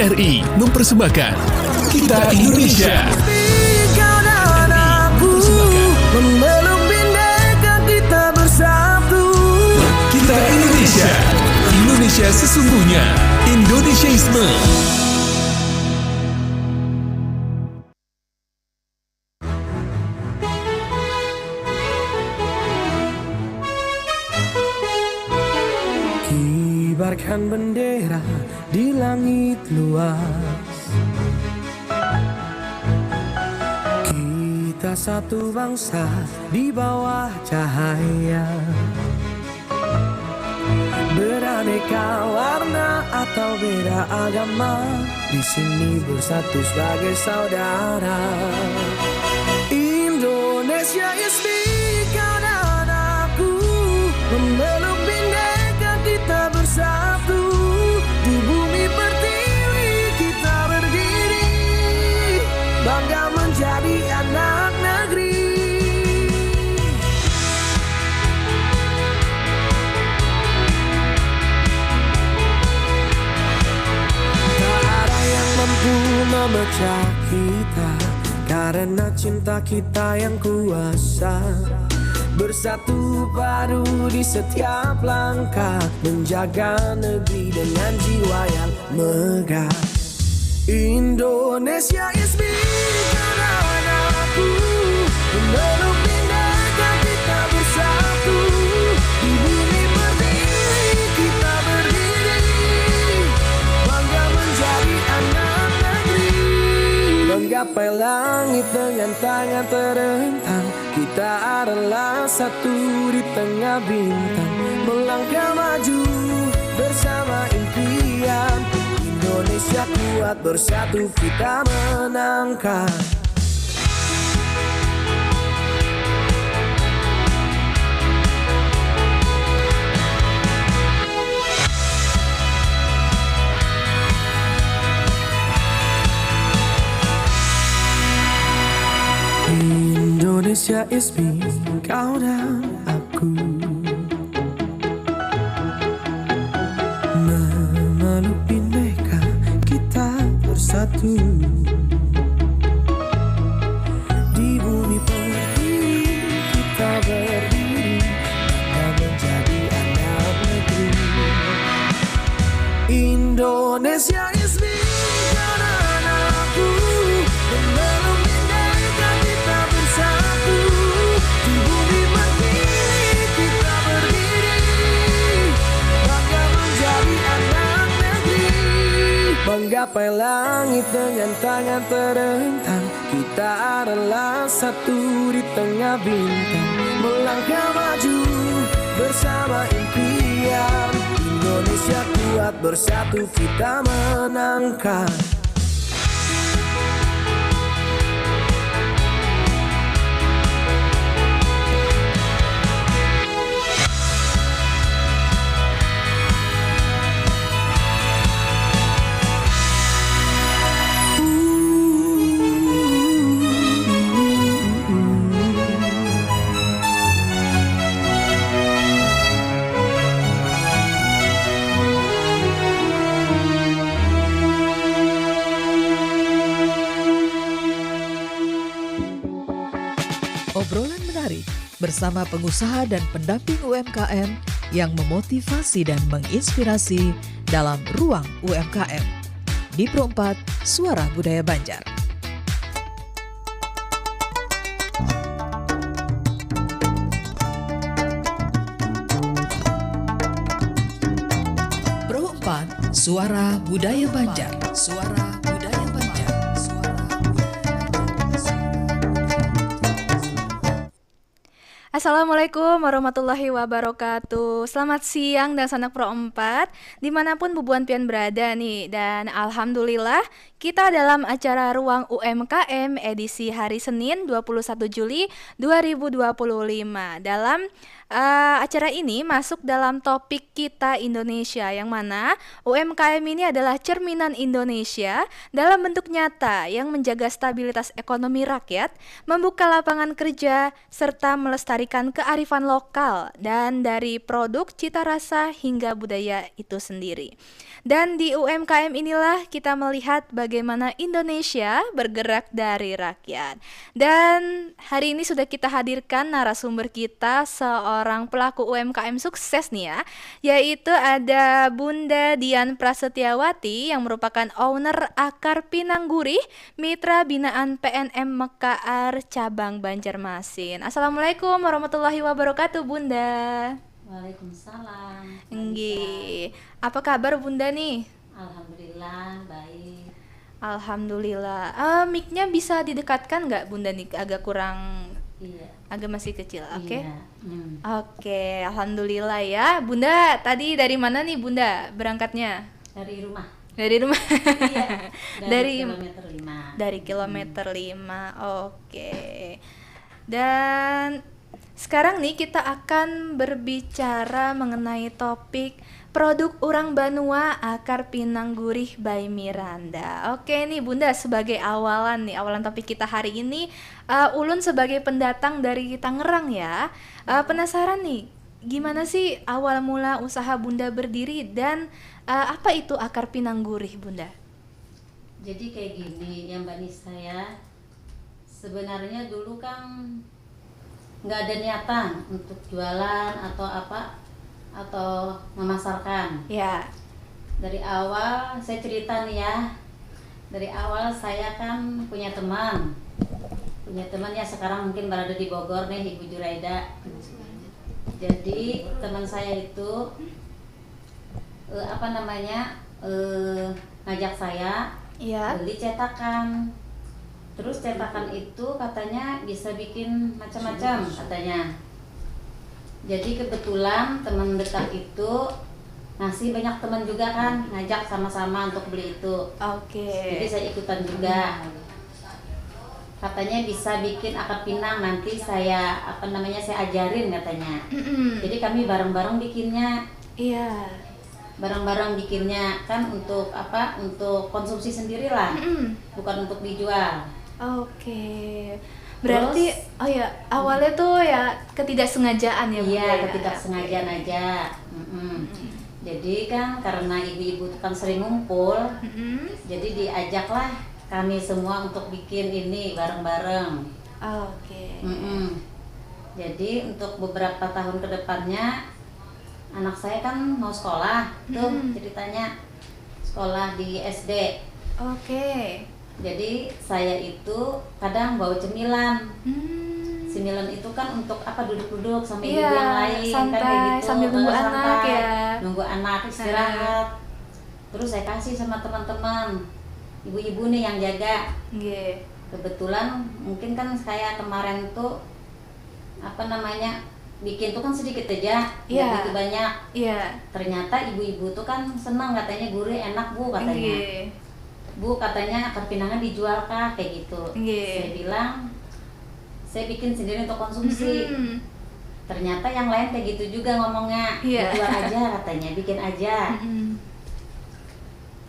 RRI mempersembahkan Kita Indonesia. Kau dan aku memeluk bhinneka kita bersatu. Kita Indonesia. Indonesia sesungguhnya. Indonesiaisme. Kibarkan bendera di langit luas. Kita satu bangsa di bawah cahaya. Beraneka warna atau beda agama, di sini bersatu sebagai saudara. Indonesia is me, kau dan aku memeluk bhinneka kita bersatu. Di bumi pertiwi kita berdiri, bangga menjadi anak negeri. Tak ada yang mampu memecah kita, karena cinta kita yang kuasa. Bersatu padu di setiap langkah, menjaga negeri dengan jiwa yang megah. Indonesia is me, kau dan aku memeluk bhinneka kita bersatu. Di bumi pertiwi kita berdiri, bangga menjadi anak negeri. Menggapai langit dengan tangan terentang, kita adalah satu di tengah bintang. Melangkah maju bersama impian, Indonesia kuat bersatu kita menangkan. Indonesia is me, kau dan aku memeluk bhinneka kita bersatu. Di bumi pertiwi kita berdiri, bangga menjadi anak negeri. Indonesia is me, kau dan aku memeluk bhinneka kita bersatu. Di bumi pertiwi kita berdiri, bangga menjadi anak negeri. Menggapai langit dengan tangan terentang, kita adalah satu di tengah bintang. Melangkah maju bersama impian, Indonesia kuat bersatu kita menangkan. Obrolan menarik bersama pengusaha dan pendamping UMKM yang memotivasi dan menginspirasi dalam Ruang UMKM. Di Pro 4, Suara Budaya Banjar. Pro 4, Suara Budaya Banjar. Suara Budaya Banjar. Assalamualaikum warahmatullahi wabarakatuh. Selamat siang dan sanak Pro 4 dimanapun Bubuan Pian berada nih. Dan alhamdulillah kita dalam acara Ruang UMKM edisi hari Senin 21 Juli 2025 dalam acara ini masuk dalam topik Kita Indonesia, yang mana UMKM ini adalah cerminan Indonesia dalam bentuk nyata yang menjaga stabilitas ekonomi rakyat, membuka lapangan kerja, serta melestarikan kearifan lokal dan dari produk, cita rasa hingga budaya itu sendiri. Dan di UMKM inilah kita melihat bagaimana Indonesia bergerak dari rakyat. Dan hari ini sudah kita hadirkan narasumber kita, seorang pelaku UMKM sukses nih ya, yaitu ada Bunda Dian Prasetyawati yang merupakan owner Akar Pinang Gurih, mitra binaan PNM Mekaar cabang Banjarmasin. Assalamualaikum warahmatullahi wabarakatuh, Bunda. Waalaikumsalam. Nggih. Apa kabar Bunda nih? Alhamdulillah baik. Alhamdulillah. Mic-nya bisa didekatkan nggak Bunda nih? Agak kurang, Iya. agak masih kecil. Oke. Iya. Oke, alhamdulillah ya. Bunda, tadi dari mana nih Bunda berangkatnya? Dari rumah. Dari rumah. Iya. Dari kilometer 5. Dari kilometer 5. Oke. Dan sekarang nih kita akan berbicara mengenai topik produk Urang Banua Akar Pinang Gurih by Miranda. Oke nih Bunda, sebagai awalan topik kita hari ini, Ulun sebagai pendatang dari Tangerang ya, penasaran nih, gimana sih awal mula usaha Bunda berdiri dan apa itu Akar Pinang Gurih Bunda? Jadi kayak gini ya Mbak Nisa ya. Sebenarnya dulu kan nggak ada niatan untuk jualan atau apa atau memasarkan. Ya. Dari awal saya cerita nih ya. Dari awal saya kan punya teman ya, sekarang mungkin berada di Bogor nih, Ibu Juraida. Jadi teman saya itu ngajak saya beli cetakan. Terus cetakan itu katanya bisa bikin macam-macam katanya. Jadi kebetulan teman dekat itu ngasih banyak teman juga kan, ngajak sama-sama untuk beli itu. Oke. Jadi saya ikutan juga. Katanya bisa bikin akar pinang, nanti saya saya ajarin katanya. Jadi kami bareng-bareng bikinnya. Iya. Bareng-bareng bikinnya kan untuk Untuk konsumsi sendiri lah. Bukan untuk dijual. Oke. Berarti awalnya tuh ya ketidaksengajaan ya, Bu. Iya, ya? ketidaksengajaan aja. Jadi kan karena ibu-ibu itu kan sering ngumpul, jadi diajaklah kami semua untuk bikin ini bareng-bareng. Oke. Jadi untuk beberapa tahun ke depannya anak saya kan mau sekolah tuh ceritanya, sekolah di SD. Oke. Jadi saya itu kadang bawa cemilan. Cemilan itu kan untuk duduk-duduk sama ibu yang lain, santai, kan kayak gitu, sambil nunggu anak ya. Nunggu anak istirahat. Terus saya kasih sama teman-teman, ibu-ibu nih yang jaga. Nggih. Kebetulan mungkin kan saya kemarin tuh bikin tuh kan sedikit aja, nggak begitu banyak. Iya. Ternyata ibu-ibu tuh kan senang, katanya gurih, enak Bu katanya. Nggih. Bu katanya akar pinangnya dijual kah kayak gitu. Saya bilang saya bikin sendiri untuk konsumsi. Ternyata yang lain kayak gitu juga ngomongnya. Jual aja katanya, bikin aja.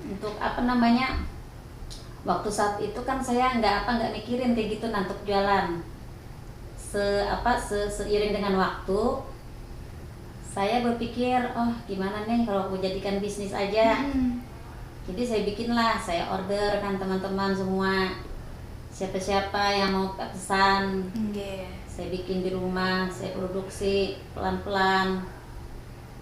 Untuk waktu saat itu kan saya nggak mikirin kayak gitu untuk jualan. Seiring dengan waktu saya berpikir, oh gimana nih kalau aku jadikan bisnis aja. Jadi saya order kan teman-teman semua, siapa-siapa yang mau pesan, saya bikin di rumah, saya produksi pelan-pelan,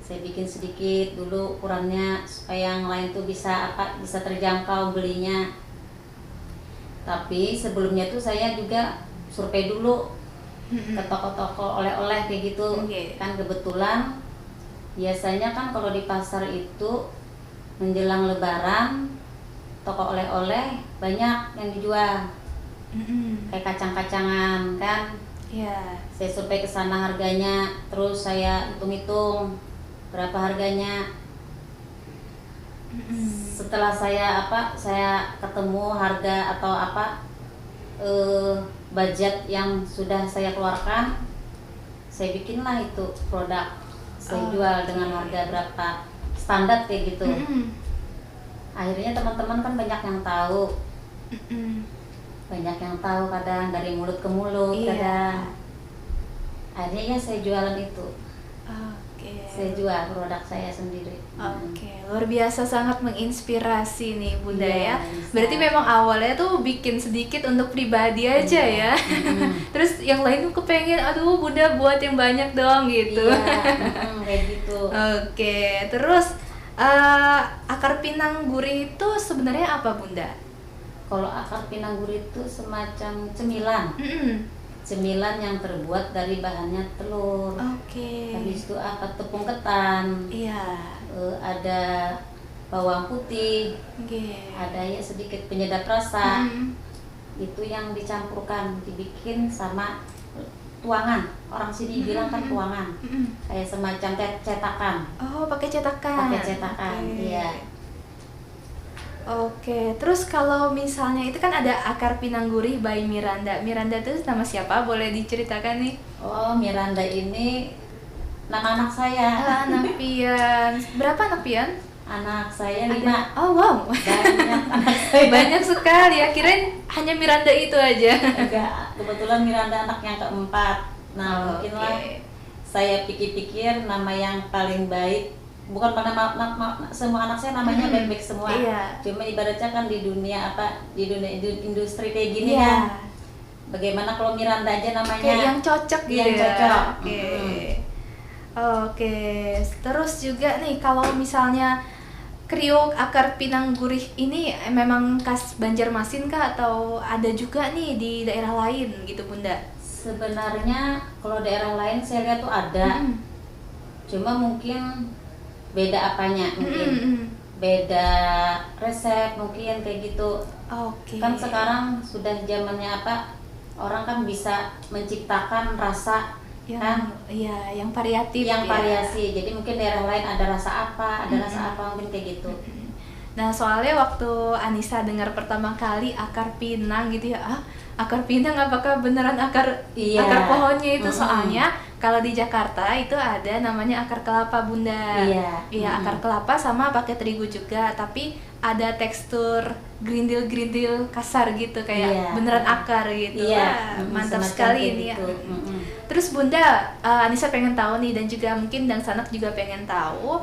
saya bikin sedikit dulu ukurannya supaya yang lain tuh bisa terjangkau belinya. Tapi sebelumnya tuh saya juga survei dulu ke toko-toko oleh-oleh kayak gitu. Kan kebetulan biasanya kan kalau di pasar itu menjelang Lebaran toko oleh-oleh banyak yang dijual, kayak kacang-kacangan kan. Saya survei ke sana harganya, terus saya hitung-hitung berapa harganya. Setelah saya ketemu harga atau budget yang sudah saya keluarkan, saya bikinlah itu produk, saya jual dengan harga berapa standar kayak gitu. Akhirnya teman-teman kan banyak yang tahu, kadang dari mulut ke mulut, kadang akhirnya ya saya jualan itu. Saya jual produk saya sendiri. Luar biasa, sangat menginspirasi nih Bunda ya. Bisa. Berarti memang awalnya tuh bikin sedikit untuk pribadi aja ya. Terus yang lain tuh kepengen, aduh Bunda buat yang banyak dong gitu. Kayak gitu. Terus akar pinang gurih itu sebenarnya apa Bunda? Kalau akar pinang gurih itu semacam cemilan. Cemilan yang terbuat dari bahannya telur. Habis itu tepung ketan. Ada bawang putih. Ada ya sedikit penyedap rasa. Itu yang dicampurkan, dibikin sama tuangan. Orang sini bilang kan tuangan. Kayak semacam cetakan. Pakai cetakan. Iya. Terus kalau misalnya itu kan ada akar pinang gurih by Miranda. Miranda itu nama siapa? Boleh diceritakan nih? Miranda ini nama anak saya. Anak Pian. Berapa anak Pian? Anak saya 5. Wow. Banyak anak saya. Banyak sekali ya. Kirain hanya Miranda itu aja. Enggak, kebetulan Miranda anak yang keempat. Mungkinlah saya pikir-pikir nama yang paling baik. Bukan pada semua anak saya namanya baik-baik semua. Cuma ibaratnya kan di dunia industri kayak gini kan. Bagaimana kalau Miranda aja namanya yang cocok gitu. Yang cocok. Terus juga nih kalau misalnya kriuk akar pinang gurih ini memang khas Banjarmasin kah atau ada juga nih di daerah lain gitu Bunda? Sebenarnya kalau daerah lain saya lihat tuh ada. Cuma mungkin beda apanya, beda resep mungkin kayak gitu. Kan sekarang sudah zamannya orang kan bisa menciptakan rasa yang variatif, variasi. Jadi mungkin daerah lain ada rasa apa, mungkin kayak gitu. Nah soalnya waktu Anissa dengar pertama kali akar pinang gitu ya, akar pinang apakah beneran akar pohonnya itu? Soalnya kalau di Jakarta itu ada namanya akar kelapa Bunda. Akar kelapa sama pakai terigu juga, tapi ada tekstur gerindil kasar gitu kayak beneran akar gitu. Mantap sekali ini ya. Terus Bunda, Anissa pengen tahu nih dan juga mungkin Dang Sanak juga pengen tahu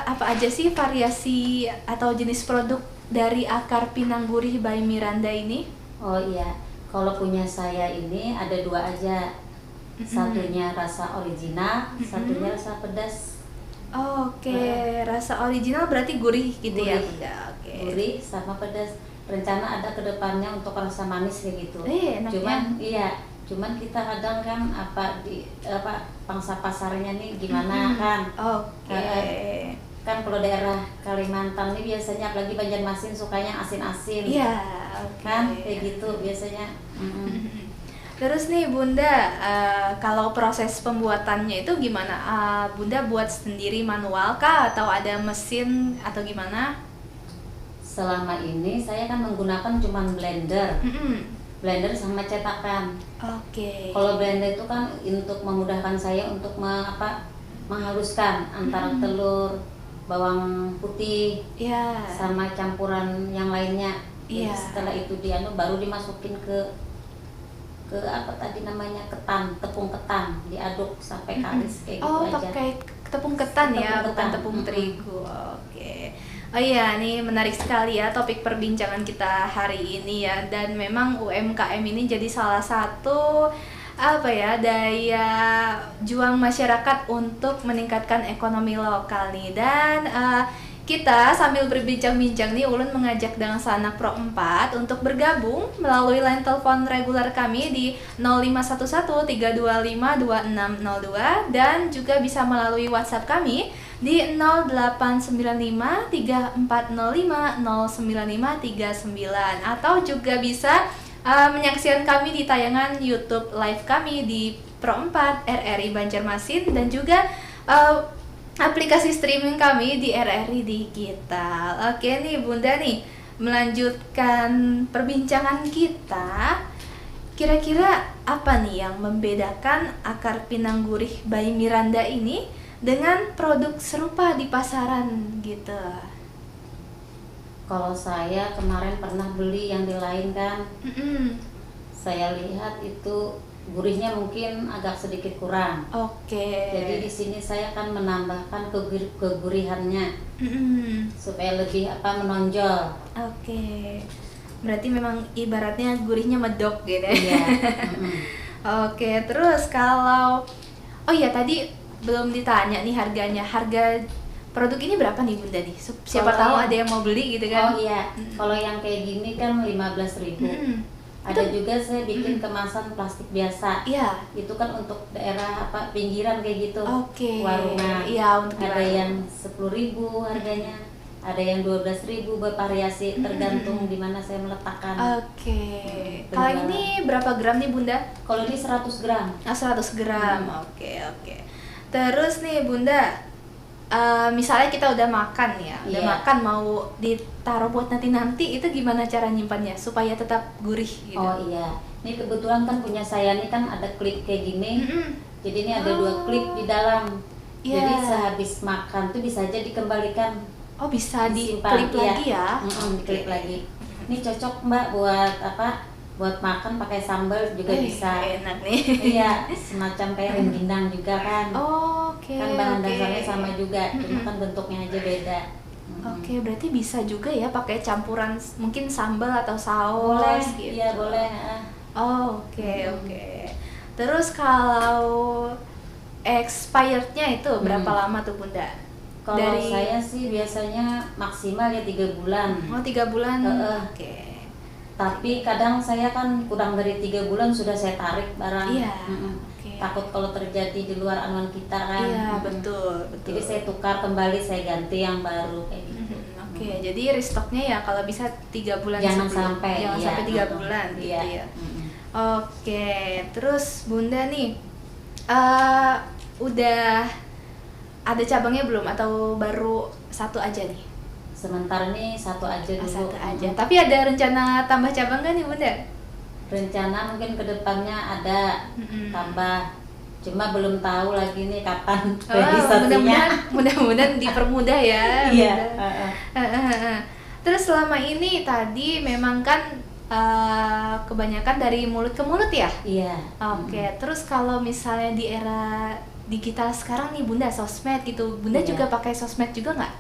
apa aja sih variasi atau jenis produk dari akar pinang gurih by Miranda ini? Kalau punya saya ini ada 2 aja. Satunya rasa original, satunya rasa pedas. Rasa original berarti gurih gitu ya Bunda. Gurih sama pedas. Rencana ada kedepannya untuk rasa manis kayak gitu. Cuman kita kadang kan pangsa pasarnya nih gimana kan. Kan kalau daerah Kalimantan nih biasanya apalagi Banjarmasin sukanya asin-asin. Kan kayak gitu biasanya. Terus nih Bunda, kalau proses pembuatannya itu gimana? Bunda buat sendiri manual kah atau ada mesin atau gimana? Selama ini saya kan menggunakan cuman blender. Blender sama cetakan. Kalau blender itu kan untuk memudahkan saya untuk menghaluskan antara telur, bawang putih, sama campuran yang lainnya. Jadi setelah itu baru dimasukin ke tepung ketan, diaduk sampai kalis kayak gitu aja. Pakai tepung ketan ya, bukan tepung terigu. Nih menarik sekali ya topik perbincangan kita hari ini ya, dan memang UMKM ini jadi salah satu daya juang masyarakat untuk meningkatkan ekonomi lokal nih. Dan kita sambil berbincang-bincang nih, Ulun mengajak Dang Sanak Pro 4 untuk bergabung melalui line telepon reguler kami di 0511-325-2602 dan juga bisa melalui WhatsApp kami di 0895-3405-09539 atau juga bisa menyaksikan kami di tayangan YouTube live kami di Pro 4 RRI Banjarmasin dan juga aplikasi streaming kami di RRI Digital. Nih Bunda nih, melanjutkan perbincangan kita. Kira-kira apa nih yang membedakan akar pinang gurih by Miranda ini dengan produk serupa di pasaran gitu? Kalau saya kemarin pernah beli yang di lain kan, Mm-mm. saya lihat itu gurihnya mungkin agak sedikit kurang. Oke. Jadi di sini saya akan menambahkan kegurihannya Mm-mm. supaya lebih menonjol. Oke. Berarti memang ibaratnya gurihnya medok gitu ya. Iya. Mm-mm. Oke, terus kalau tadi belum ditanya nih harganya. Harga produk ini berapa nih Bunda nih? Siapa Kalau tahu yang- ada yang mau beli gitu kan? Oh iya, kalau yang kayak gini kan 15.000. Mm-mm. Ada juga saya bikin kemasan plastik biasa. Iya. Itu kan untuk daerah pinggiran kayak gitu. Oke. Warungan. Iya, untuk di ada warung. yang 10.000 harganya. Ada yang 12.000 bervariasi tergantung di mana saya meletakkan. Oke. Hmm, Kalau penjualan. ini berapa gram nih Bunda? Kalau ini 100 gram. 100 gram. Oke. Terus nih Bunda, misalnya kita udah makan ya, udah Iya. makan mau ditaruh buat nanti-nanti, itu gimana cara nyimpannya supaya tetap gurih gitu? Oh iya. Ini kebetulan kan punya saya nih kan ada klip kayak gini. Mm-mm. Jadi ini ada 2 klip di dalam. Iya. Jadi sehabis makan tuh bisa aja dikembalikan. Oh, bisa Disimpan, diklip lagi ya? diklip lagi. Ini cocok Mbak buat buat makan pakai sambal juga bisa. Enak nih. Iya, semacam kayak rengginang juga kan. Oke. Kan bahan oke. dasarnya sama juga, cuma kan bentuknya aja beda. Oke, berarti bisa juga ya pakai campuran mungkin sambal atau saus Boleh, gitu. iya boleh. Oh, oke. Terus kalau expirednya itu berapa lama tuh Bunda? Kalau saya sih biasanya maksimal ya 3 bulan. Oh, 3 bulan. Oke. Tapi kadang saya kan kurang dari 3 bulan sudah saya tarik barang. Iya. Mm-mm. Oke. Takut kalau terjadi di luar anuan kita kan. Iya, Mm-mm. betul. Jadi saya tukar kembali, saya ganti yang baru kayak gitu. Oke, jadi restocknya ya kalau bisa 3 bulan Jangan sebelum. sampai, Jangan iya. sampai 3 bulan gitu Iya. ya. Mm-mm. Oke, terus Bunda nih udah ada cabangnya belum atau baru satu aja nih? Sementara ini satu aja dulu. Satu aja. Tapi ada rencana tambah cabang nggak nih Bunda? Rencana mungkin kedepannya ada tambah. Cuma belum tahu lagi nih kapan realisasinya. Mudah-mudahan dipermudah ya. Iya. Bunda. Terus selama ini tadi memang kan kebanyakan dari mulut ke mulut ya? Iya. Oke, terus kalau misalnya di era digital sekarang nih Bunda, sosmed gitu, Bunda Iya. juga pakai sosmed juga nggak?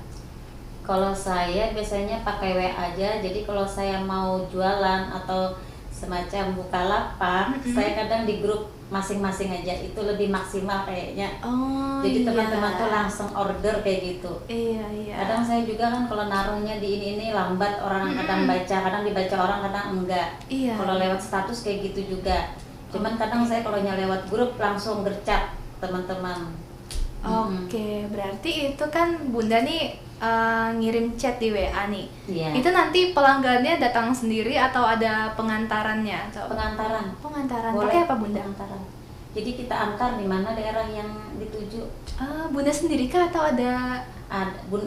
Kalau saya biasanya pakai WA aja. Jadi kalau saya mau jualan atau semacam bukalapak, saya kadang di grup masing-masing aja. Itu lebih maksimal kayaknya. Oh, Jadi iya. teman-teman tuh langsung order kayak gitu. Iya. Kadang saya juga kan kalau naruhnya di ini lambat, orang kadang baca, kadang dibaca orang, kadang enggak. Iya. Kalau lewat status kayak gitu juga. Cuman kadang saya kalau lewat grup langsung gercep teman-teman. Oke, berarti itu kan Bunda nih ngirim chat di WA nih. Iya. Itu nanti pelanggannya datang sendiri atau ada pengantarannya? Atau Pengantaran. pengantaran. Boleh. Pakai apa Bunda? Pengantaran. Jadi kita antar di mana daerah yang dituju. Bunda sendiri kah atau ada?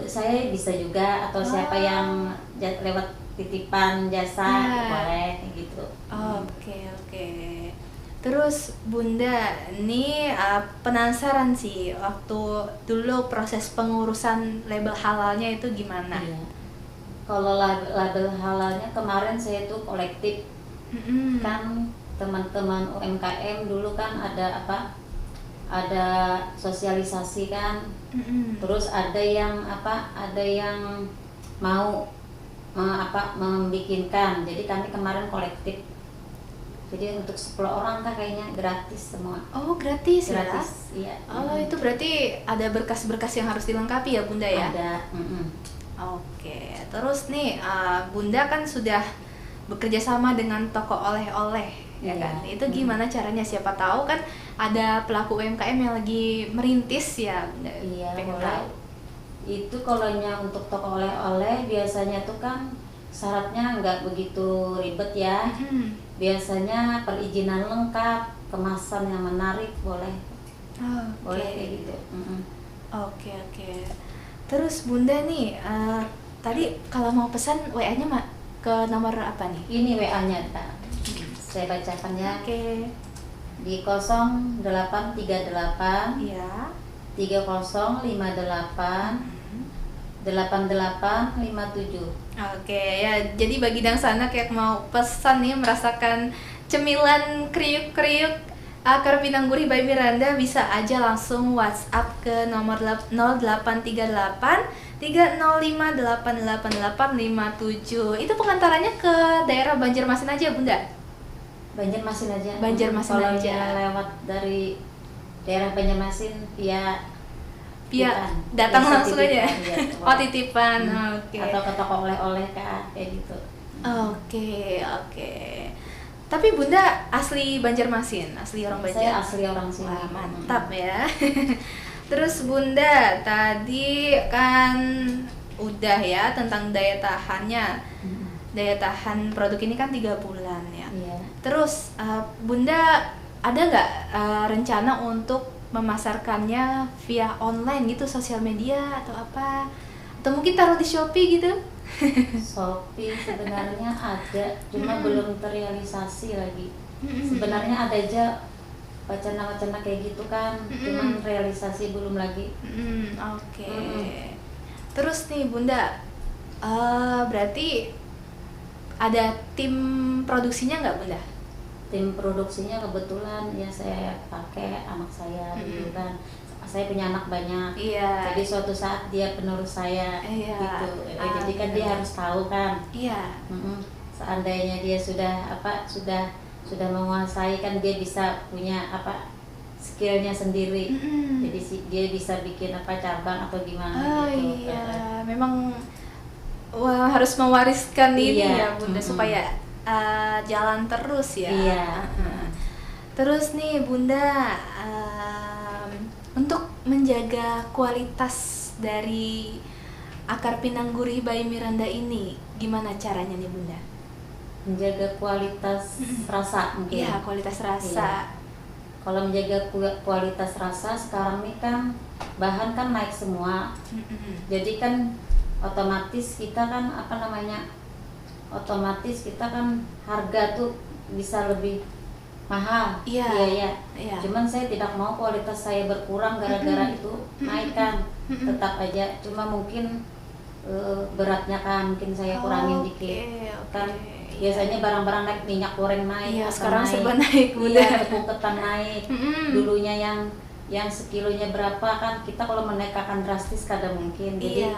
Saya bisa juga atau siapa yang lewat titipan jasa Ya. boleh kayak gitu. Oke. Terus Bunda, ini penasaran sih waktu dulu proses pengurusan label halalnya itu gimana? Iya. Kalau label halalnya kemarin saya tuh kolektif kan teman-teman UMKM dulu kan ada ada sosialisasi kan. Terus ada yang mau membikinkan. Jadi kami kemarin kolektif. Jadi untuk 10 orang kan kayaknya gratis semua. Oh, gratis ya? Gratis, iya. Oh, itu berarti ada berkas-berkas yang harus dilengkapi ya Bunda ya? Ada. Oke, terus nih Bunda kan sudah bekerja sama dengan toko oleh-oleh, ya Iya. kan? Itu gimana caranya? Siapa tahu kan ada pelaku UMKM yang lagi merintis ya, Bunda. Iya, Pengen boleh. tahu. Itu kalau untuk toko oleh-oleh biasanya tuh kan syaratnya nggak begitu ribet ya. Biasanya perizinan lengkap, kemasan yang menarik boleh. Boleh kayak gitu. Oke. Terus Bunda nih, tadi kalau mau pesan WA-nya ke nomor apa nih? Ini WA-nya Kak. saya bacakan ya. Oke. Di 0838 Iya. 3058 8857. Oke, ya jadi bagi dang sana kayak mau pesan nih merasakan cemilan kriuk-kriuk akar pinang gurih by Miranda, bisa aja langsung WhatsApp ke nomor 0838 305888857. Itu pengantarannya ke daerah Banjarmasin aja, Bunda? Banjarmasin aja. Banjarmasin Kalau aja. yang lewat dari daerah Banjarmasin via Via titipan. datang Biasa langsung aja. titipan, iya. Oh, titipan. Oke. Atau ke toko oleh-oleh kayak gitu. Oke. Tapi Bunda asli Banjarmasin, asli orang Banjar. Saya asli orang sini. Wah, mantap ya. Terus Bunda, tadi kan udah ya tentang daya tahannya. Daya tahan produk ini kan 3 bulan ya. Iya. Terus Bunda ada nggak rencana untuk memasarkannya via online gitu, sosial media atau apa? Atau mungkin taruh di Shopee gitu? Shopee sebenarnya ada, cuma belum terrealisasi lagi. Sebenarnya ada aja wacana-wacana kayak gitu kan, cuman realisasi belum lagi. Oke. Terus nih Bunda, berarti ada tim produksinya nggak Bunda? Tim produksinya kebetulan ya saya pakai anak saya dulu kan. Saya punya anak banyak. Iya. Jadi suatu saat dia penerus saya Iya. gitu. Jadi kan dia harus tahu kan. Iya. Seandainya dia sudah menguasai kan, dia bisa punya skillnya sendiri. Jadi dia bisa bikin cabang atau gimana gitu. Iya, memang harus mewariskan ini Iya. ya Bunda, supaya jalan terus ya. Iya. Terus nih Bunda, untuk menjaga kualitas dari akar pinang gurih by Miranda ini, gimana caranya nih Bunda? Menjaga kualitas rasa mungkin. Iya, kualitas rasa. Iya. Kalau menjaga kualitas rasa sekarang ini kan bahan kan naik semua. Jadi kan otomatis kita kan harga tuh bisa lebih mahal. Iya. Iya. Cuman saya tidak mau kualitas saya berkurang gara-gara itu naik kan. Tetap aja, cuma mungkin beratnya kan mungkin saya kurangin dikit. Kan biasanya barang-barang naik, minyak goreng naik. Iya, apa sekarang naik. serba naik Bunda. Iya, tepung ketan naik. Dulunya yang sekilonya berapa kan, kita kalau menaikkan drastis kadang mungkin. Jadi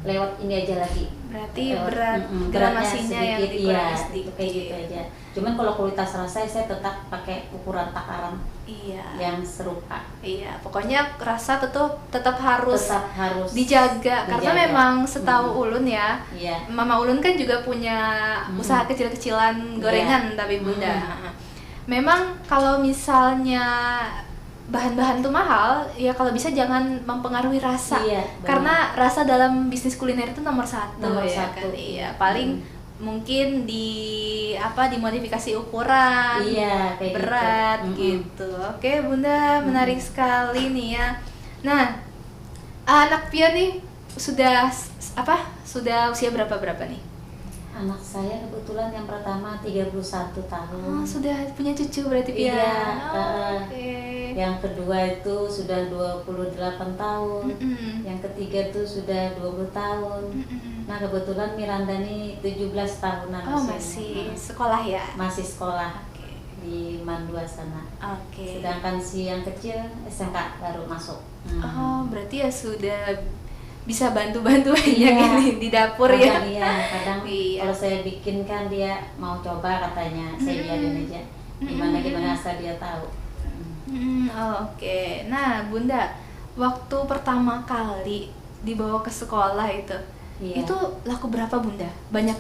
lewat ini aja lagi. Berarti beratnya gramasinya yang sedikit, dikurangi iya, sedikit. kayak gitu aja. Cuman kalau kualitas rasa saya tetap pakai ukuran takaran yang serupa. Iya, pokoknya rasa tetap harus dijaga. Karena Dijaga. memang setahu Ulun ya, Iya. Mama Ulun kan juga punya usaha kecil-kecilan gorengan tapi Bunda. Memang kalau misalnya bahan-bahan tuh mahal, ya kalau bisa jangan mempengaruhi rasa. Iya, benar. Karena rasa dalam bisnis kuliner itu nomor satu Nomor ya satu. kan. Iya, paling mungkin dimodifikasi ukuran, Iya, kayak berat gitu. Oke Bunda, menarik sekali nih ya. Nah, anak Pia nih sudah usia berapa nih? Anak saya kebetulan yang pertama 31 tahun. Oh, sudah punya cucu berarti Pia. Iya, Oke. Yang kedua itu sudah 28 tahun. Yang ketiga itu sudah 20 tahun. Nah, kebetulan Miranda nih 17 tahunan. Oh, usianya. masih sekolah ya? Masih sekolah Oke. di Mandua sana. Oke. Sedangkan si yang kecil SMK baru masuk. Oh, berarti ya sudah bisa bantu-bantu aja Iya. gini di dapur Kadang ya. kadang Iya. kalau saya bikin kan dia mau coba katanya, saya biarin aja. Gimana asal dia tahu. Oke. Nah, Bunda, waktu pertama kali dibawa ke sekolah itu, Iya. itu laku berapa Bunda? Banyak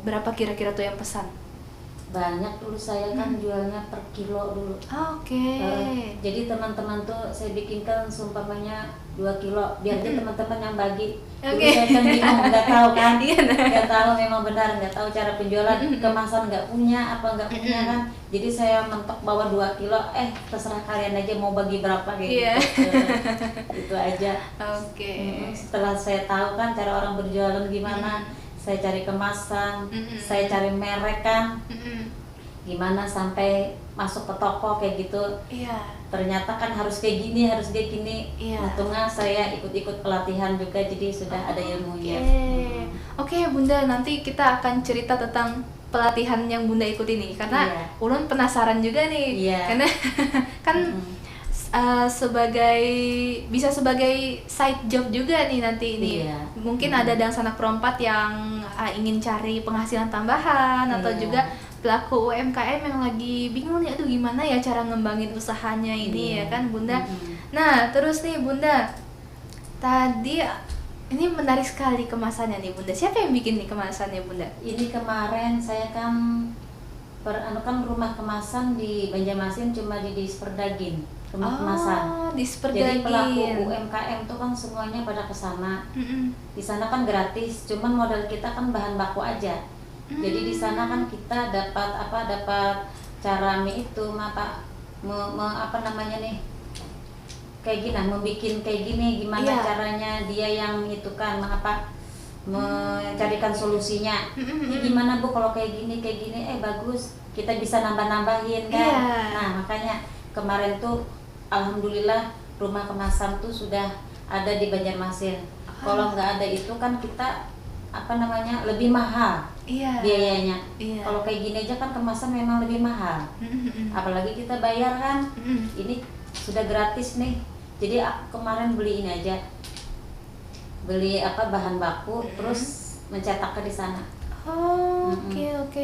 berapa kira-kira tuh yang pesan? Banyak dulu saya kan jualnya per kilo dulu. Oke. Jadi teman-teman tuh saya bikinkan seumpamanya 2 kilo biar dia teman-teman yang bagi. Dulu Oke. saya kan bingung, nggak tahu kan, Iya, nah. nggak tahu memang benar, nggak tahu cara penjualan, kemasan nggak punya kan. Jadi saya mentok bawa 2 kilo, terserah kalian aja mau bagi berapa kayak Iya. gitu. Itu aja. Oke. Setelah saya tahu kan cara orang berjualan gimana, saya cari kemasan, saya cari merek kan. gimana sampai masuk ke toko kayak gitu. Iya. Ternyata kan harus kayak gini, harus kayak gini. Iya. Untungnya saya ikut-ikut pelatihan juga, jadi sudah ada ilmunya. Oke, Bunda, nanti kita akan cerita tentang pelatihan yang Bunda ikut ini karena Iya. Ulun penasaran juga nih. Iya. Karena kan bisa sebagai side job juga nih nanti ini. Iya. Mungkin ada dan sanak perompak yang ingin cari penghasilan tambahan atau Iya. juga pelaku UMKM yang lagi bingung nih, aduh gimana ya cara ngembangin usahanya ini Iya. ya kan Bunda. Nah, terus nih Bunda, tadi ini menarik sekali kemasannya nih Bunda. Siapa yang bikin nih kemasannya Bunda? Ini kemarin saya kan rumah kemasan di Banjarmasin cuma di Disperdagin, rumah kemasan. Di Jadi pelaku Disperdagin. UMKM tuh kan semuanya pada kesana. Mm-mm. Di sana kan gratis, cuman modal kita kan bahan baku aja. Jadi di sana kan kita dapat cara itu apa namanya nih, kayak gini, membikin kayak gini, gimana Iya. caranya dia yang itu kan mencarikan solusinya. Ini gimana Bu kalau kayak gini bagus, kita bisa nambah-nambahin kan. Iya. Nah makanya kemarin tuh alhamdulillah rumah kemasan tuh sudah ada di Banjarmasin. Kalau nggak ada itu kan kita lebih mahal Iya. biayanya. Iya. Kalau kayak gini aja kan kemasan memang lebih mahal. Mm-mm. Apalagi kita bayar kan. Mm-mm. Ini sudah gratis nih. Jadi aku kemarin beli ini aja. Beli bahan baku terus mencetaknya di sana. Oh, oke.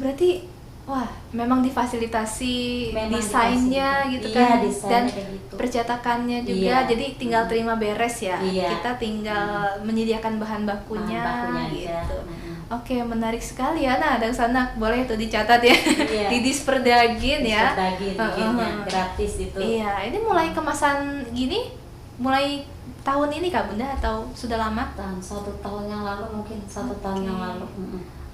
Berarti wah, memang difasilitasi Memang desainnya difasilitasi. gitu Iya, kan, desainnya dan kayak gitu. percetakannya juga. Iya. Jadi tinggal terima beres ya. Iya. Kita tinggal menyediakan bahan bakunya, Bahan bakunya aja. gitu. Oke, menarik sekali ya. Nah, dan sana boleh tuh dicatat ya. Iya. Di Disperdagin ya. Disperdagin bikinnya, gratis itu. Iya, ini mulai kemasan gini mulai tahun ini Kak Bunda atau sudah lama? Satu tahun yang lalu mungkin, satu tahun yang lalu.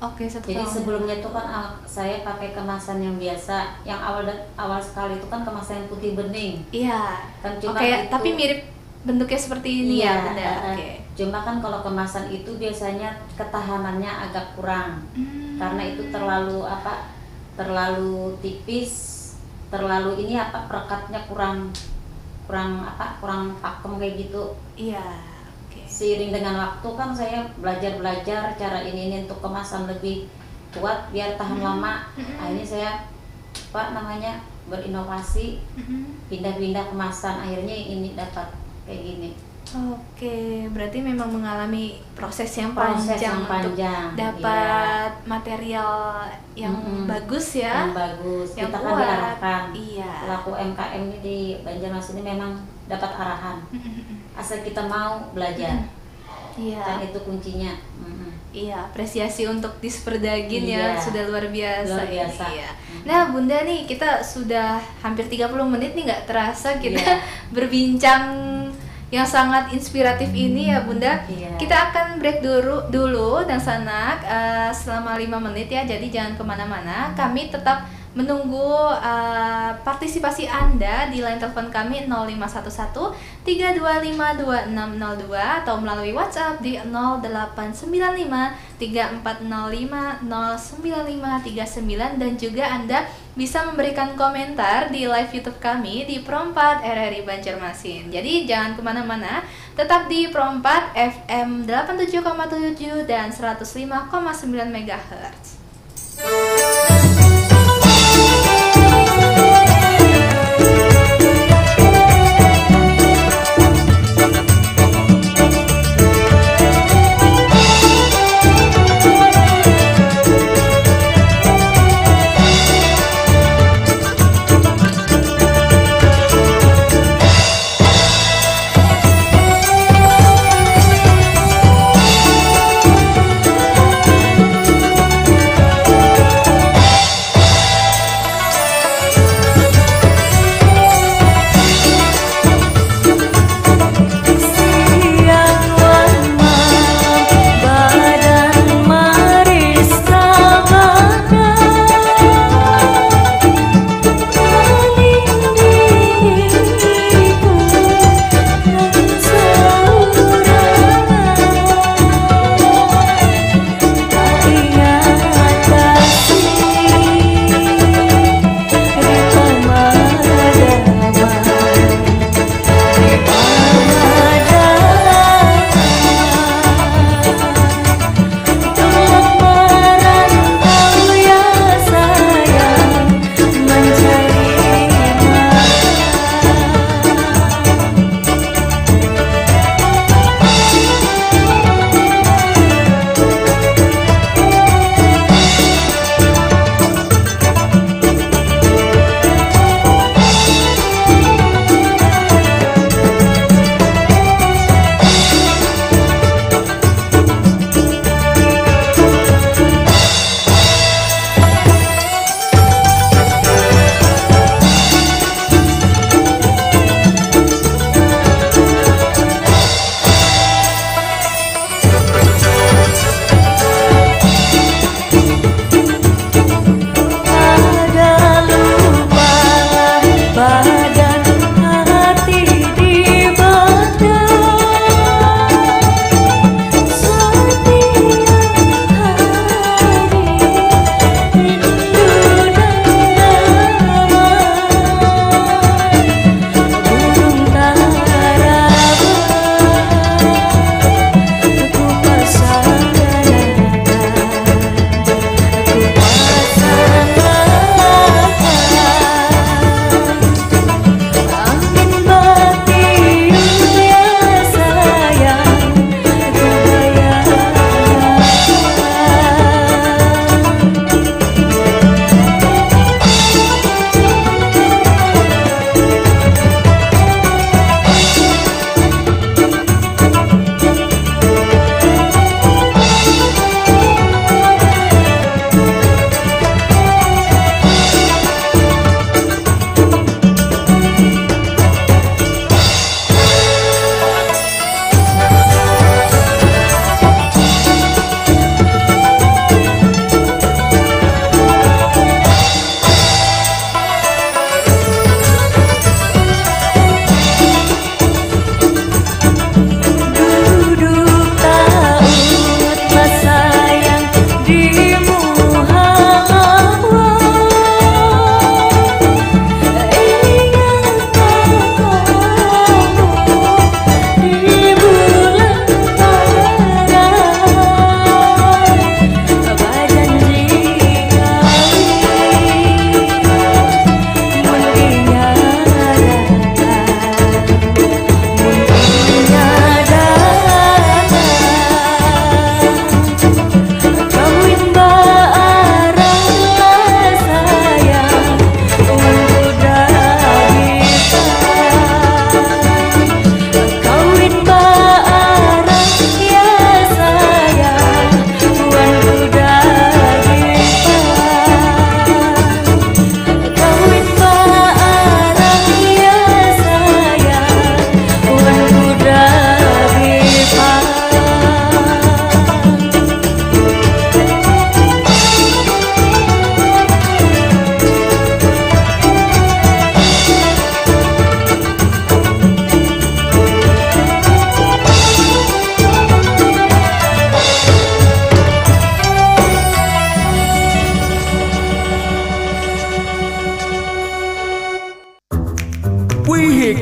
Oke, satu Jadi tahun. sebelumnya itu kan saya pakai kemasan yang biasa, yang awal sekali itu kan kemasan yang putih bening. Iya. Kan cuma Oke, itu- tapi mirip bentuknya seperti ini ya Bunda. Oke. Cuma kan kalau kemasan itu biasanya ketahanannya agak kurang. Karena itu terlalu tipis, terlalu perekatnya kurang pakem kayak gitu. Iya. Oke. Seiring dengan waktu kan saya belajar cara ini untuk kemasan lebih kuat biar tahan lama. Akhirnya saya berinovasi, pindah-pindah kemasan, akhirnya ini dapat kayak gini. Oke, berarti memang mengalami proses yang Proses panjang, yang panjang, untuk dapat material yang bagus ya. Yang bagus, Yang kita kan kuat. diarahkan. Iya. Pelaku UMKM ini di Banjarmasin ini memang dapat arahan. Asal kita mau belajar, Iya. kan itu kuncinya. Iya, apresiasi untuk Disperdagin ya, Iya. sudah luar biasa. Luar biasa. Ini, ya. Nah, Bunda nih kita sudah hampir 30 menit nih, nggak terasa kita Iya. berbincang yang sangat inspiratif ini ya Bunda. Iya. Kita akan break dulu dan sanak selama 5 menit ya, jadi jangan kemana-mana. Kami tetap menunggu partisipasi Anda di line telepon kami 0511 325 2602 atau melalui WhatsApp di 0895 3405 09539, dan juga Anda bisa memberikan komentar di live YouTube kami di Pro4 RRI Banjarmasin. Jadi jangan kemana-mana, tetap di Pro4 FM 87,7 dan 105,9 MHz.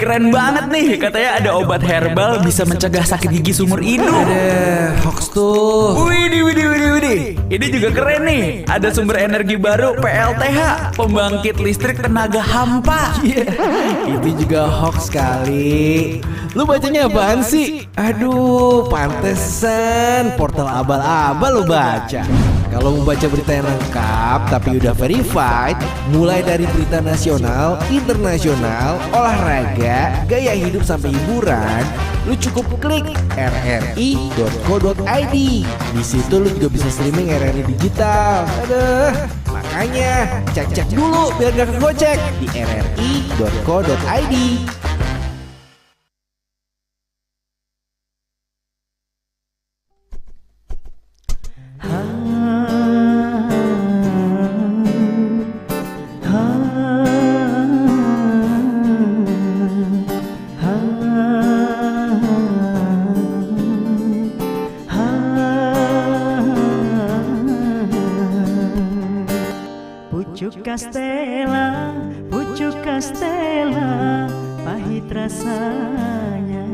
keren banget nih. Katanya ada obat herbal bisa mencegah sakit gigi seumur hidup. Hoax tuh. Widih. Ini juga keren nih. Ada sumber energi baru PLTH, pembangkit listrik tenaga hampa. Itu juga hoax kali. Lu bacanya apaan sih? Aduh, pantesan portal abal-abal lu baca. Kalau mau baca berita yang lengkap tapi udah verified, mulai dari berita nasional, internasional, olahraga, gaya hidup sampai hiburan, lu cukup klik rri.co.id. Di situ lu juga bisa streaming RRI digital. Aduh, makanya cek dulu biar gak kegocek di rri.co.id. Pucuk kastela, pahit rasanya.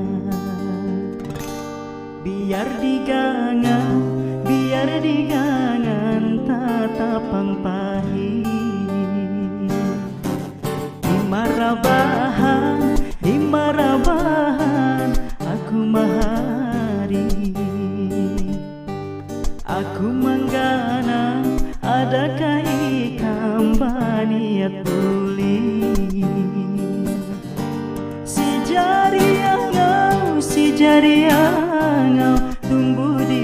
Biar digangan tatapang pahit. Di marabahan, aku mahari. Aku menggana, adakah ikam baniat tuli. Si jari angau tumbuh di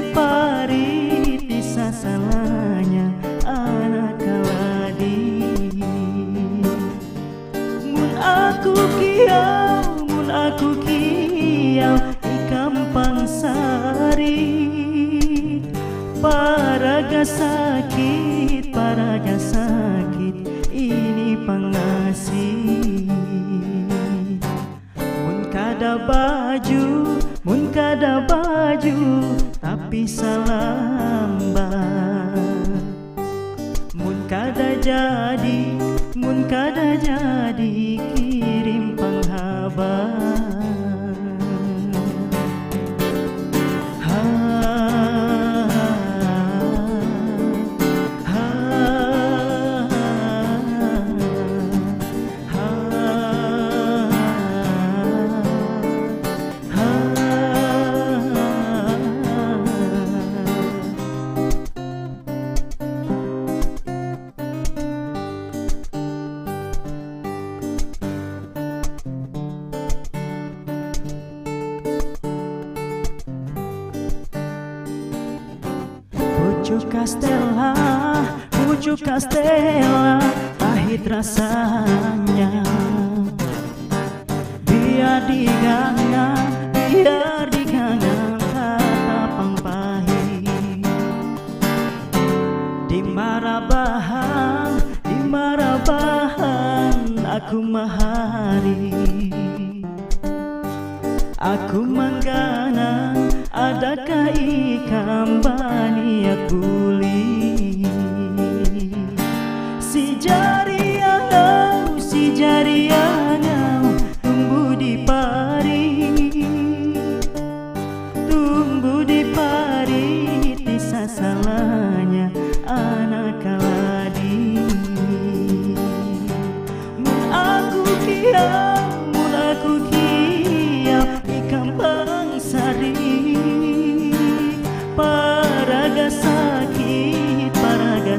parit di sasalanya anak kaladi. Mun aku kiau ikam pangsari. Paraga sakit ini pengasih. Mun kada baju tapi salambat. Mun kada jadi kirim penghabar. Pucuk kastela, pahit rasanya. Biar digangan tatapang pahit. Di marabahan, aku mahari. Aku menggana, adakah ikam baniat buli. Si jari angau tumbuh di parit di sasalanya anak kaladi. Mun aku kiau ikam pangsari. Paraga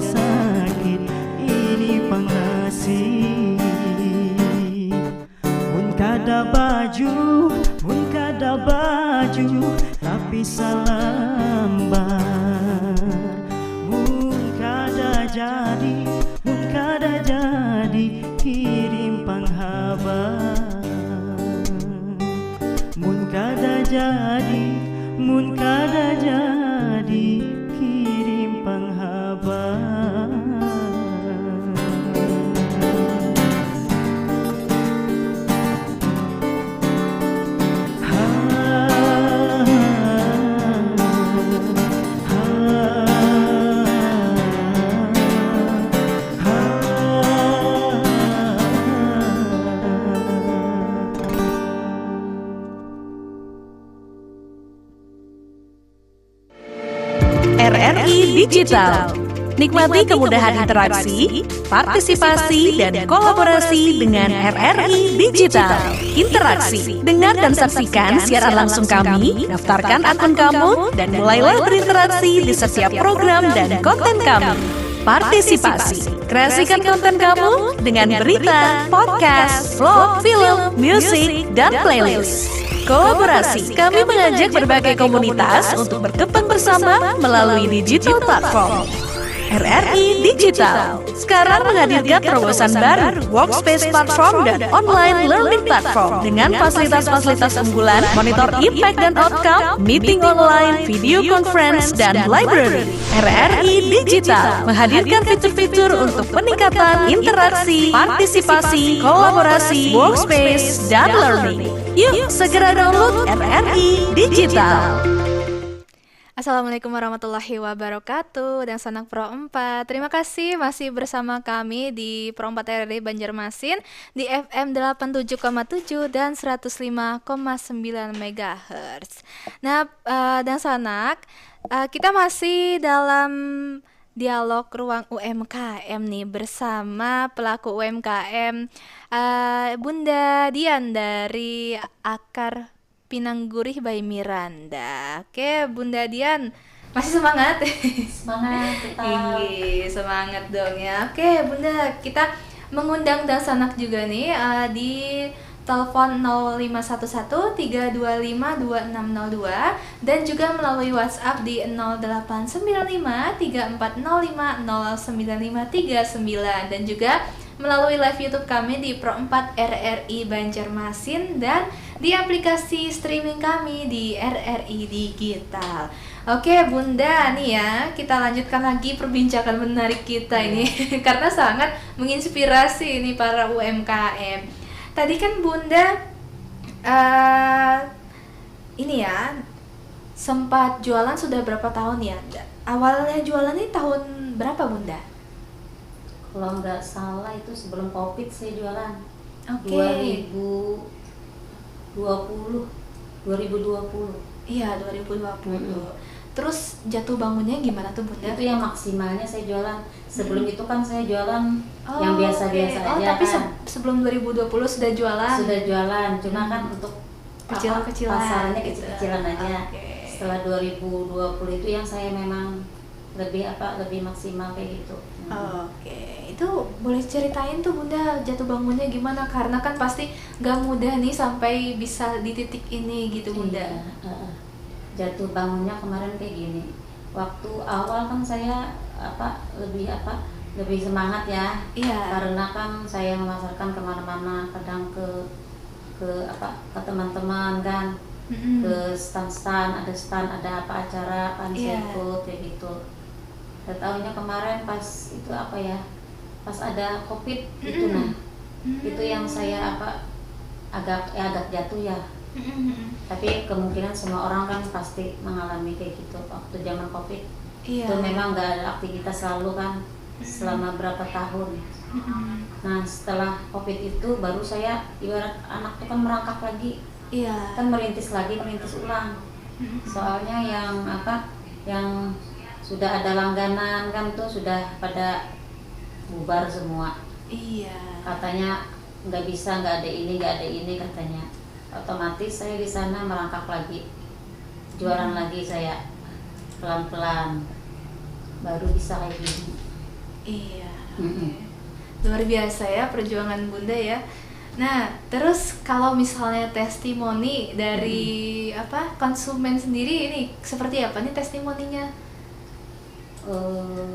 sakit ini pengasih. Mun kada baju tapi salambar. Mun kada jadi kirim penghabar. Mun kada jadi kirim penghabar. Digital. Nikmati kemudahan interaksi, partisipasi, dan kolaborasi dengan RRI Digital. Interaksi, dengar dan saksikan siaran langsung kami, daftarkan akun kamu, dan mulailah berinteraksi di setiap program dan konten kami. Partisipasi, kreasikan konten kamu dengan berita, podcast, vlog, film, musik, dan playlist. Kolaborasi, kami mengajak berbagai komunitas untuk berkembang bersama melalui digital platform. RRI Digital sekarang menghadirkan terobosan baru, workspace platform dan online learning platform dengan fasilitas-fasilitas unggulan, monitor impact dan outcome, meeting online, video conference, dan library. RRI Digital menghadirkan fitur-fitur untuk peningkatan interaksi, partisipasi, kolaborasi, workspace, dan learning. Yuk segera download RRI Digital. Assalamualaikum warahmatullahi wabarakatuh dan Sanak Pro 4. Terima kasih masih bersama kami di Pro 4 RRI Banjarmasin di FM 87,7 dan 105,9 MHz. Nah, dan Sanak, kita masih dalam dialog ruang UMKM nih bersama pelaku UMKM Bunda Dian dari Akar Pinang Gurih by Miranda. Oke, Bunda Dian, masih semangat? Semangat kita. Ih, semangat dong ya. Oke, Bunda, kita mengundang dan Sanak juga nih di telepon 0511 325 2602 dan juga melalui WhatsApp di 0895 3405 09539 dan juga melalui live YouTube kami di Pro 4 RRI Banjarmasin dan di aplikasi streaming kami di RRI Digital. Oke Bunda, nih ya kita lanjutkan lagi perbincangan menarik kita ini karena sangat menginspirasi ini para UMKM. Tadi kan Bunda ini ya sempat jualan sudah berapa tahun ya? Awalnya jualan ini tahun berapa Bunda? Kalau nggak salah itu sebelum COVID saya jualan. Oke. 2020. Iya, 2020. Terus jatuh bangunnya gimana tuh Bunda? Itu yang maksimalnya saya jualan. Sebelum itu kan saya jualan yang biasa-biasa aja tapi kan. Sebelum 2020 sudah jualan? Sudah jualan, cuma kan untuk kecil-kecilan. Pasarnya gitu. kecil-kecilan aja. Setelah 2020 itu yang saya memang lebih maksimal kayak gitu. Oke, itu boleh ceritain tuh Bunda jatuh bangunnya gimana? Karena kan pasti gak mudah nih sampai bisa di titik ini gitu Bunda. Iya, jatuh bangunnya kemarin kayak gini. Waktu awal kan saya lebih semangat ya. Iya. Karena kan saya memasarkan kemana-mana, kadang ke teman-teman kan, ke stand-stand, ada apa acara kan saya ikut kayak gitu. Tahunnya kemarin pas itu pas ada COVID itu itu yang saya agak jatuh ya. Tapi kemungkinan semua orang kan pasti mengalami kayak gitu waktu zaman COVID. Itu memang nggak ada aktivitas selalu kan selama berapa tahun. Nah setelah COVID itu baru saya ibarat anak tuh kan merangkak lagi, kan merintis ulang. Soalnya yang sudah ada langganan kan tuh sudah pada bubar semua. Katanya nggak bisa, nggak ada ini katanya. Otomatis saya di sana merangkak lagi, jualan lagi saya pelan-pelan, baru bisa kayak gini. Luar biasa ya perjuangan Bunda ya. Nah, terus kalau misalnya testimoni dari konsumen sendiri ini seperti apa nih testimoninya?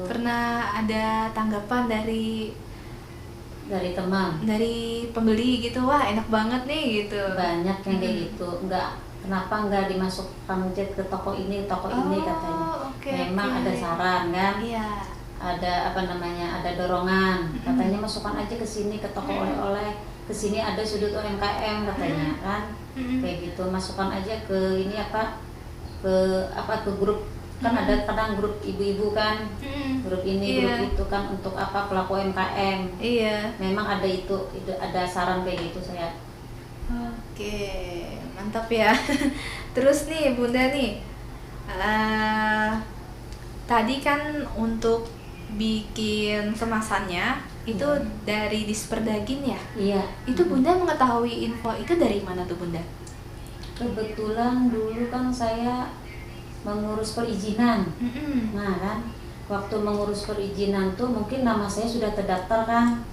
Pernah ada tanggapan dari teman, dari pembeli gitu, wah enak banget nih gitu? Banyak yang kayak gitu, kenapa nggak dimasukkan ke toko ini katanya. Memang ada saran kan, ada ada dorongan, katanya masukkan aja ke sini ke toko oleh-oleh, ke sini ada sudut UMKM katanya kan, kayak gitu, masukkan aja ke ini ke grup kan, ada kadang grup ibu-ibu kan, grup ini grup itu kan untuk pelaku UMKM. Memang ada itu ada saran kayak gitu saya. Oke, mantap ya. Terus nih Bunda nih, tadi kan untuk bikin kemasannya itu dari Disperdagin ya? Iya. Itu Bunda mengetahui info itu dari mana tuh Bunda? Kebetulan dulu kan saya mengurus perizinan. Nah kan, waktu mengurus perizinan tuh mungkin nama saya sudah terdaftar kan.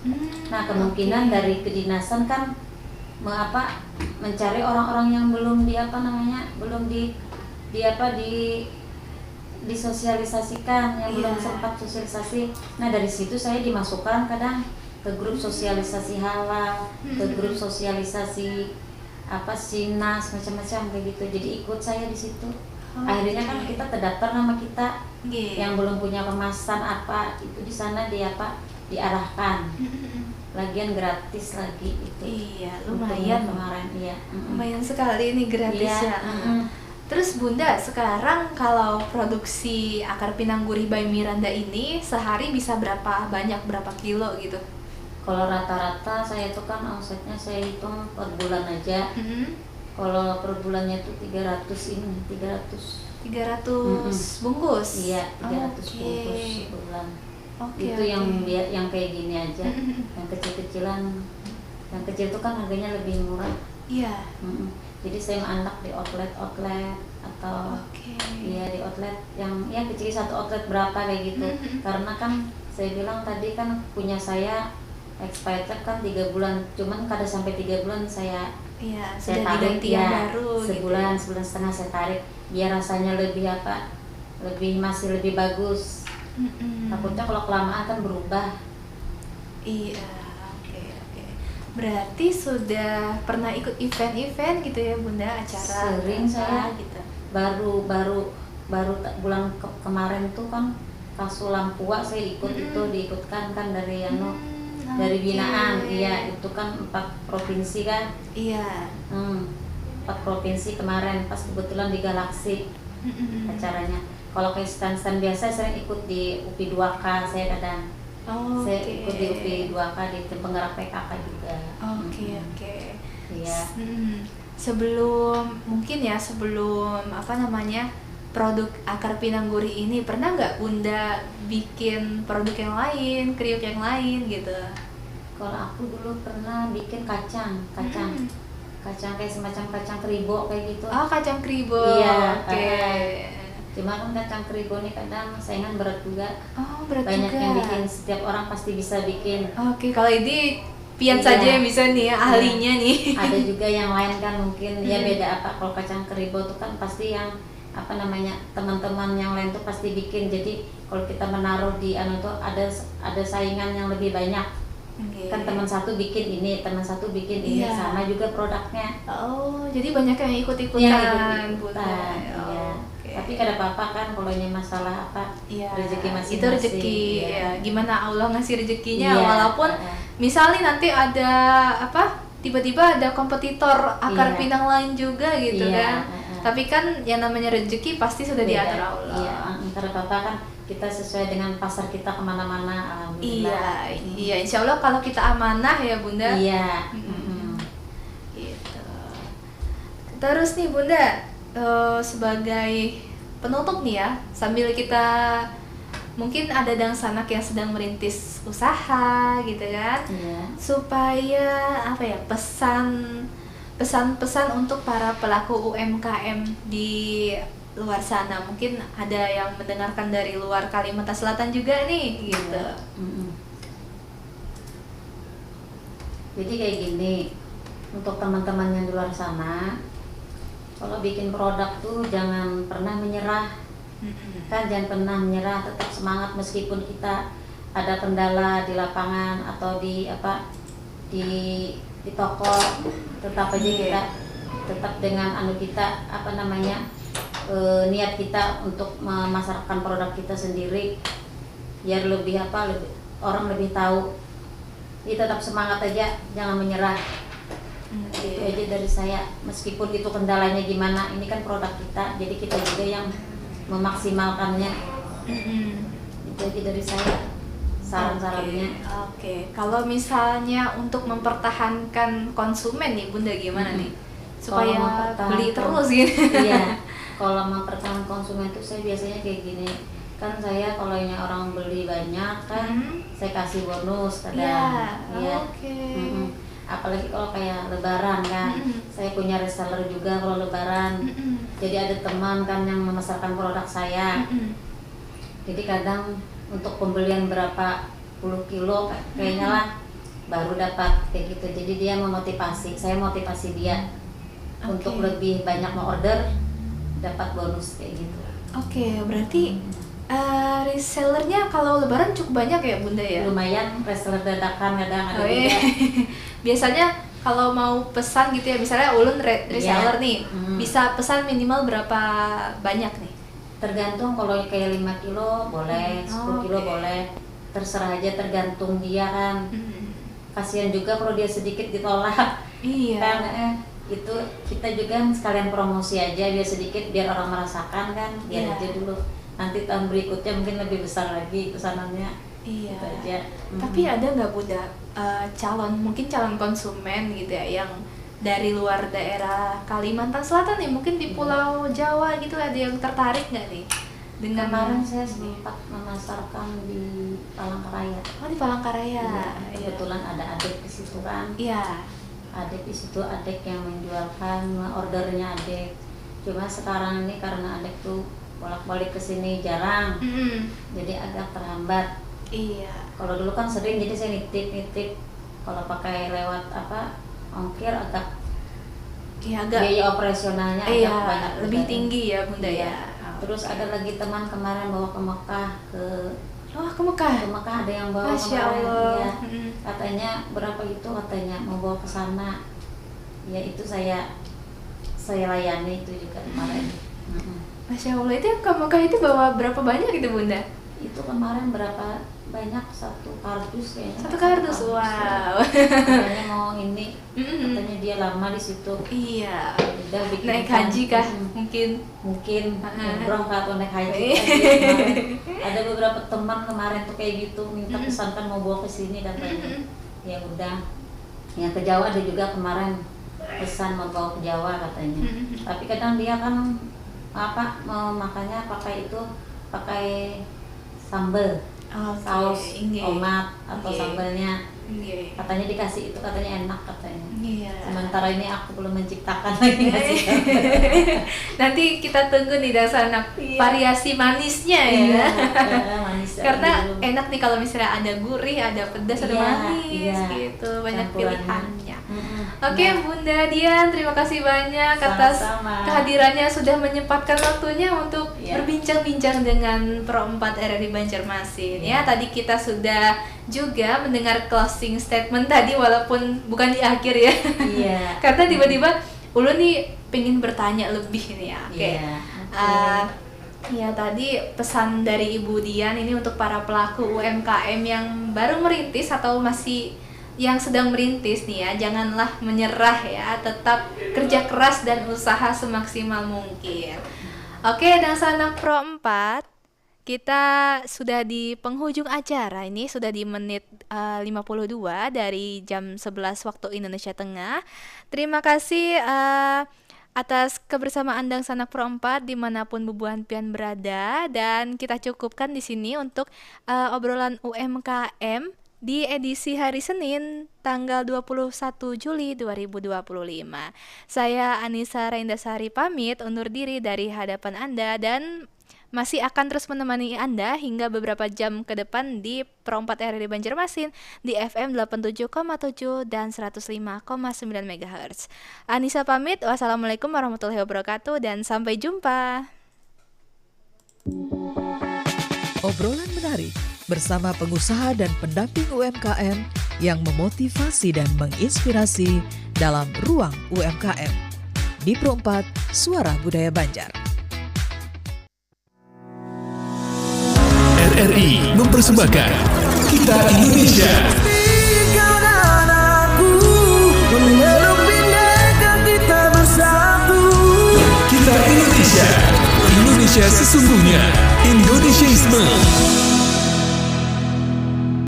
Nah kemungkinan dari kedinasan kan mencari orang-orang yang belum disosialisasikan, yang belum sempat sosialisasi. Nah dari situ saya dimasukkan kadang ke grup sosialisasi halal, ke grup sosialisasi Sinas macam-macam kayak gitu. Jadi ikut saya di situ. Akhirnya kan kita terdaftar nama kita yang belum punya kemasan itu di sana diarahkan. Lagian gratis lagi itu. Iya, lumayan kemarin. Iya. Lumayan sekali ini gratis ya. Terus Bunda, sekarang kalau produksi akar pinang gurih by Miranda ini sehari bisa berapa kilo gitu? Kalau rata-rata saya itu kan omsetnya saya hitung per bulan aja. Kalau per bulannya itu 300 bungkus? Iya, 300 bungkus sebulan. Itu yang kayak gini aja. Yang kecil-kecilan, yang kecil itu kan harganya lebih murah. Iya. Jadi saya anak di outlet atau di outlet yang kecil, satu outlet berapa kayak gitu. Karena kan saya bilang tadi kan punya saya expired kan 3 bulan, cuman kada sampai 3 bulan saya tarik baru sebulan gitu. Sebulan setengah saya tarik biar rasanya masih lebih bagus. Takutnya kalau kelamaan kan berubah. Iya, oke. Berarti sudah pernah ikut event-event gitu ya Bunda, acara? Sering saya gitu. Baru bulan kemarin tuh kan Kasu Lampua saya ikut itu diikutkan kan dari dari binaan. Iya, itu kan 4 provinsi kan. Iya. 4 provinsi kemarin pas kebetulan di Galaksi acaranya. Kalau kayak stand biasa saya ikut di UPI 2K saya kadang. Saya ikut di UPI 2K di tim penggerak PKK juga. Oke. Iya. Sebelum produk akar pinang gurih ini pernah nggak Bunda bikin produk yang lain, kriuk yang lain gitu? Kalau aku dulu pernah bikin kacang kayak semacam kacang kribo kayak gitu. Kacang kribo. Iya. Oke. Cuma kan kacang kribo ini kadang saingan berat juga. Berat banyak juga. yang bikin, setiap orang pasti bisa bikin. Oke, kalau ini Pian saja yang bisa nih, ahlinya nih. Ada juga yang lain kan mungkin beda apa. Kalau kacang kribo tuh kan pasti yang teman-teman yang lain tuh pasti bikin. Jadi kalau kita menaruh di tuh ada saingan yang lebih banyak. Kan teman satu bikin ini, teman satu bikin ini, sama juga produknya. Jadi banyak yang ikut-ikutan. Tapi kada apa-apa kan kalau ini masalah rezeki masing-masing. Itu rezeki. Gimana Allah ngasih rezekinya, walaupun misalnya nanti ada tiba-tiba ada kompetitor akar pinang lain juga gitu kan. Tapi kan yang namanya rezeki pasti sudah diatur Allah. Iya, kada apa-apa kan kita sesuai dengan pasar kita kemana-mana. Alhamdulillah. Iya, insya Allah kalau kita amanah ya Bunda. Iya. Gitu. Terus nih Bunda, sebagai penutup nih ya, sambil kita mungkin ada sanak yang sedang merintis usaha gitu kan, supaya pesan-pesan untuk para pelaku UMKM di luar sana, mungkin ada yang mendengarkan dari luar Kalimantan Selatan juga nih gitu. Jadi kayak gini, untuk teman-teman yang di luar sana, kalau bikin produk tuh jangan pernah menyerah. Kan jangan pernah menyerah, tetap semangat meskipun kita ada kendala di lapangan atau di toko, tetap aja kita tetap dengan niat kita untuk memasarkan produk kita sendiri biar orang lebih tahu. Jadi tetap semangat aja, jangan menyerah. Itu aja dari saya, meskipun itu kendalanya gimana, ini kan produk kita, jadi kita juga yang memaksimalkannya. Itu aja dari saya saran-sarannya. Oke. Kalau misalnya untuk mempertahankan konsumen nih Bunda gimana nih supaya beli terus gitu? Iya, kalau mempertahankan konsumen itu saya biasanya kayak gini, Kan saya kalau ini orang beli banyak kan, saya kasih bonus kadang. Iya. Iya. Oke. Apalagi kalau kayak lebaran kan, saya punya reseller juga kalau lebaran. Jadi ada teman kan yang memasarkan produk saya. Jadi kadang untuk pembelian berapa puluh kilo kayaknya lah baru dapat kayak gitu. Jadi dia memotivasi, saya motivasi dia untuk lebih banyak mau order, dapat bonus kayak gitu. Oke, berarti resellernya kalau lebaran cukup banyak ya Bunda ya? Lumayan, reseller dadakan kadang ada iya. juga. Biasanya kalau mau pesan gitu ya, misalnya Ulun reseller Iya. nih, bisa pesan minimal berapa banyak nih? Tergantung, kalau kayak 5 kilo boleh, 10 kilo boleh, terserah aja, tergantung dia kan. Kasihan juga kalau dia sedikit ditolak. Iya. Kan itu kita juga sekalian promosi aja, biar sedikit, biar orang merasakan kan, biar aja dulu. Nanti tahun berikutnya mungkin lebih besar lagi pesanannya. Iya. Gitu aja. Tapi ada nggak Bunda mungkin calon konsumen gitu ya yang dari luar daerah Kalimantan Selatan nih, mungkin di Pulau Jawa gitu, ada yang tertarik nggak nih dengan Kemarin saya sempat memasarkan di Palangkaraya. Oh, di Palangkaraya. Iya. Kebetulan ada adik di situ kan. Iya. Adik di situ, adik yang menjualkan, ordernya adik. Cuma sekarang ini karena adik tuh bolak-balik ke sini jarang, jadi agak terhambat. Iya. Kalau dulu kan sering, jadi saya nitip. Kalau pakai lewat ongkir agak, Iya, agak biaya operasionalnya agak banyak, lebih juga. tinggi ya Bunda ya. Terus ada lagi teman kemarin bawa ke Mekah, ke Mekah. ada yang bawa Masya kemarin. Allah. Iya. Katanya berapa gitu, katanya mau bawa ke sana. Ya itu saya layani itu juga kemarin. Masya Allah, itu yang ke Mekah itu bawa berapa banyak gitu Bunda? Itu kemarin berapa banyak, 1 kardus kayaknya. 1 kardus, wow. Katanya mau ini, katanya dia lama di situ. Iya. Udah bikin Naik haji kah? Mungkin umroh atau naik haji. Ada beberapa teman kemarin tuh kayak gitu, minta pesankan mau bawa ke sini katanya. Ya udah. Yang ke Jawa ada juga kemarin pesan mau bawa ke Jawa katanya. Tapi kadang dia kan mau makannya pakai sambal, saus tomat atau sambalnya. Katanya dikasih itu, katanya enak katanya. Sementara ini aku belum menciptakan lagi ngasih. Nanti kita tunggu nih Dangsana variasi manisnya ya. Manis. Karena enak nih kalau misalnya ada gurih, ada pedas, ada manis gitu, banyak pilihannya. Oke, Bunda Dian, terima kasih banyak atas kehadirannya, sudah menyempatkan waktunya untuk berbincang-bincang dengan Pro 4 RRI Banjarmasin. Ya, tadi kita sudah juga mendengar closing statement tadi, walaupun bukan di akhir ya. Iya. Karena tiba-tiba Ulun nih pengen bertanya lebih nih ya. Oke. Ya, tadi pesan dari Ibu Dian ini untuk para pelaku UMKM yang baru merintis atau masih yang sedang merintis nih ya, janganlah menyerah ya, tetap kerja keras dan usaha semaksimal mungkin. Oke, Dangsana Pro 4, kita sudah di penghujung acara, ini sudah di menit 52 dari jam 11 waktu Indonesia Tengah. Terima kasih atas kebersamaan Dangsana Pro 4 dimanapun Bubuhan Pian berada, dan kita cukupkan di sini untuk obrolan UMKM di edisi hari Senin tanggal 21 Juli 2025. Saya Anissa Raindasari pamit undur diri dari hadapan Anda dan masih akan terus menemani Anda hingga beberapa jam ke depan di Pro 4 RRI Banjarmasin di FM 87,7 dan 105,9 MHz. Anissa pamit, wassalamualaikum warahmatullahi wabarakatuh dan sampai jumpa. Obrolan menarik bersama pengusaha dan pendamping UMKM yang memotivasi dan menginspirasi dalam Ruang UMKM. Di Pro 4, Suara Budaya Banjar. RRI mempersembahkan Kita Indonesia. Kita Indonesia. Indonesia sesungguhnya. Indonesiaisme.